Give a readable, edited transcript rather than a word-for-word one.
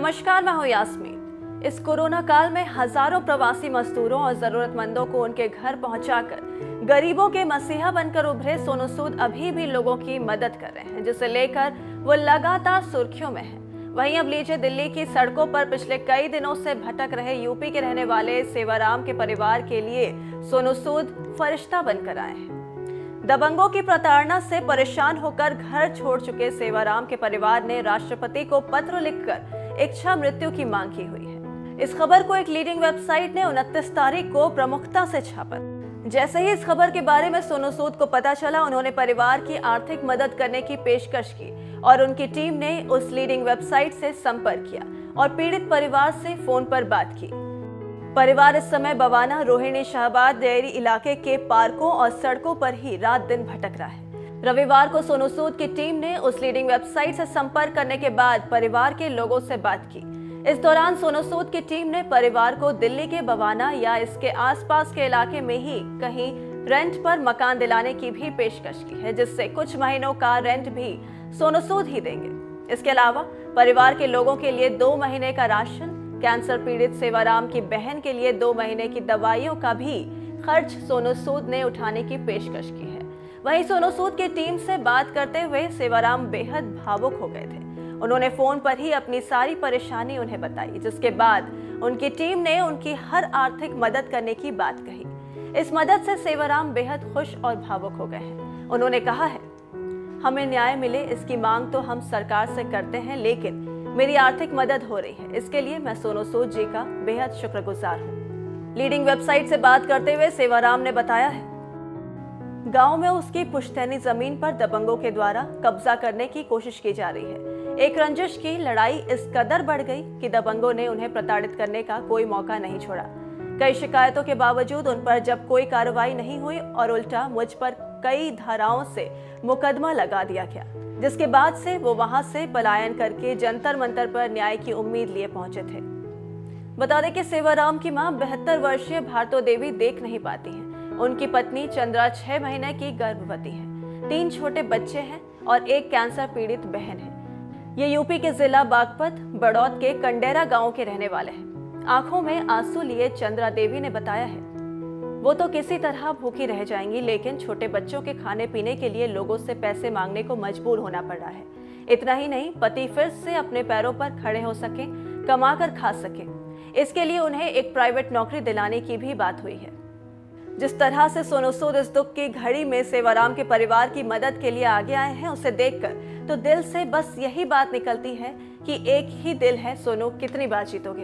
नमस्कार, मैं हूं यास्मीन। इस कोरोना काल में हजारों प्रवासी मजदूरों और जरूरतमंदों को उनके घर पहुंचाकर गरीबों के मसीहा बनकर उभरे सोनू सूद अभी भी लोगों की मदद कर रहे हैं, जिसे लेकर वो लगातार सुर्खियों में है। वहीं अब लीजिए दिल्ली की सड़कों पर पिछले कई दिनों से भटक रहे यूपी के रहने वाले सेवाराम के परिवार के लिए सोनू सूद फरिश्ता बनकर आए हैं। दबंगों की प्रताड़ना से परेशान होकर घर छोड़ चुके सेवाराम के परिवार ने राष्ट्रपति को पत्र लिखकर इच्छा मृत्यु की मांग की हुई है। इस खबर को एक लीडिंग वेबसाइट ने 29 तारीख को प्रमुखता से छापा। जैसे ही इस खबर के बारे में सोनू सूद को पता चला, उन्होंने परिवार की आर्थिक मदद करने की पेशकश की और उनकी टीम ने उस लीडिंग वेबसाइट से संपर्क किया और पीड़ित परिवार से फोन पर बात की। परिवार इस समय बवाना, रोहिणी, शाहबाद, डेयरी इलाके के पार्कों और सड़कों पर ही रात दिन भटक रहा है। रविवार को सोनू सूद की टीम ने उस लीडिंग वेबसाइट से संपर्क करने के बाद परिवार के लोगों से बात की। इस दौरान सोनू सूद की टीम ने परिवार को दिल्ली के बवाना या इसके आसपास के इलाके में ही कहीं रेंट पर मकान दिलाने की भी पेशकश की है, जिससे कुछ महीनों का रेंट भी सोनू सूद ही देंगे। इसके अलावा परिवार के लोगों के लिए 2 महीने का राशन, कैंसर पीड़ित सेवाराम की बहन के लिए 2 महीने की दवाइयों का भी खर्च सोनू सूद ने उठाने की पेशकश की है। वहीं सोनू सूद की टीम से बात करते हुए सेवाराम बेहद भावुक हो गए थे। उन्होंने फोन पर ही अपनी सारी परेशानी उन्हें बताई, जिसके बाद उनकी टीम ने उनकी हर आर्थिक मदद करने की बात कही। इस मदद से सेवाराम बेहद खुश और भावुक हो गए हैं। उन्होंने कहा है, हमें न्याय मिले इसकी मांग तो हम सरकार से करते हैं, लेकिन मेरी आर्थिक मदद हो रही है, इसके लिए मैं सोनू सूद जी का बेहद शुक्रगुजार हूँ। लीडिंग वेबसाइट से बात करते हुए सेवाराम ने बताया है, गांव में उसकी पुश्तैनी जमीन पर दबंगों के द्वारा कब्जा करने की कोशिश की जा रही है। एक रंजिश की लड़ाई इस कदर बढ़ गई कि दबंगों ने उन्हें प्रताड़ित करने का कोई मौका नहीं छोड़ा। कई शिकायतों के बावजूद उन पर जब कोई कार्रवाई नहीं हुई और उल्टा मुझ पर कई धाराओं से मुकदमा लगा दिया गया, जिसके बाद से वो वहां से पलायन करके जंतर मंतर पर न्याय की उम्मीद लिए पहुंचे थे। बता दें कि सेवाराम की मां 72 वर्षीय भारतो देवी देख नहीं पाती हैं। उनकी पत्नी चंद्रा 6 महीने की गर्भवती है, 3 छोटे बच्चे हैं और एक कैंसर पीड़ित बहन है। ये यूपी के जिला बागपत बड़ौद के कंडेरा गांव के रहने वाले हैं। आंखों में आंसू लिए चंद्रा देवी ने बताया है, वो तो किसी तरह भूखी रह जाएंगी, लेकिन छोटे बच्चों के खाने पीने के लिए लोगों से पैसे मांगने को मजबूर होना पड़ रहा है। इतना ही नहीं, पति फिर से अपने पैरों पर खड़े हो सके, कमा कर खा सके, इसके लिए उन्हें एक प्राइवेट नौकरी दिलाने की भी बात हुई है। जिस तरह से सोनू सूद इस दुख की घड़ी में सेवाराम के परिवार की मदद के लिए आगे आए हैं, उसे देखकर तो दिल से बस यही बात निकलती है कि एक ही दिल है सोनू, कितनी बार जीतोगे।